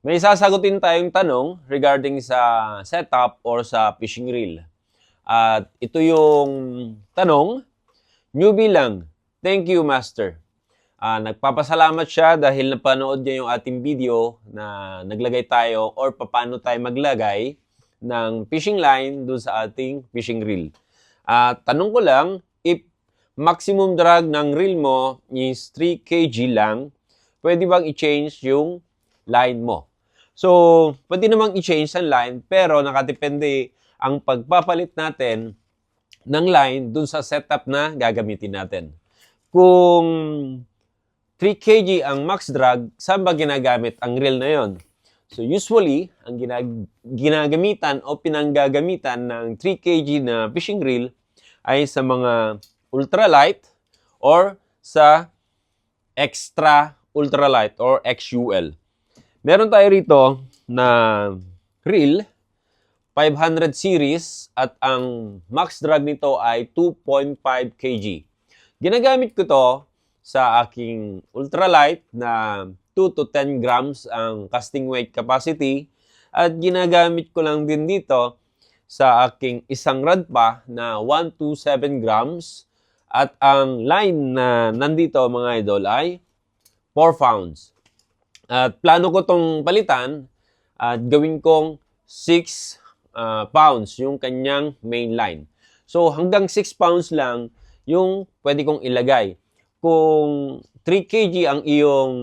May sasagutin tayong tanong regarding sa setup or sa fishing reel. At ito yung tanong, newbie lang. Thank you, Master. Nagpapasalamat siya dahil napanood niya yung ating video na naglagay tayo or paano tayo maglagay ng fishing line dun sa ating fishing reel. Tanong ko lang, if maximum drag ng reel mo is 3 kg lang, pwede bang i-change yung line mo? So, pwede namang i-change ang line, pero nakadepende ang pagpapalit natin ng line dun sa setup na gagamitin natin. Kung 3 kg ang max drag, saan ba ginagamit ang reel na yon? So, usually, ang ginagamitan o pinanggagamitan ng 3 kg na fishing reel ay sa mga ultralight or sa extra ultralight or XUL. Meron tayo rito na reel, 500 series, at ang max drag nito ay 2.5 kg. Ginagamit ko to sa aking ultralight na 2 to 10 grams ang casting weight capacity, at ginagamit ko lang din dito sa aking isang rod pa na 1 to 7 grams, at ang line na nandito mga idol ay 4 pounds. At plano ko tong palitan at gawin kong 6 pounds yung kanyang main line. So hanggang 6 pounds lang yung pwede kong ilagay. Kung 3 kg ang iyong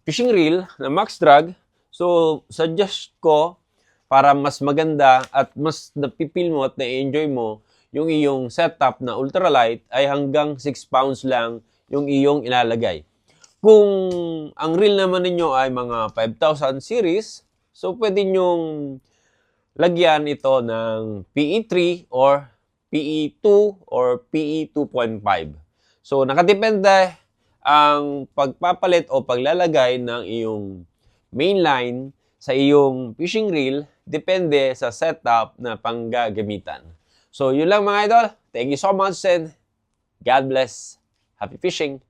fishing reel na max drag, so suggest ko para mas maganda at mas napipil mo at na-enjoy mo yung iyong setup na ultralight ay hanggang 6 pounds lang yung iyong ilalagay. Kung ang reel naman ninyo ay mga 5,000 series, so pwede nyong lagyan ito ng PE3 or PE2 or PE 2.5. So nakadepende ang pagpapalit o paglalagay ng iyong main line sa iyong fishing reel, depende sa setup na panggagamitan. So yun lang mga idol. Thank you so much and God bless. Happy fishing!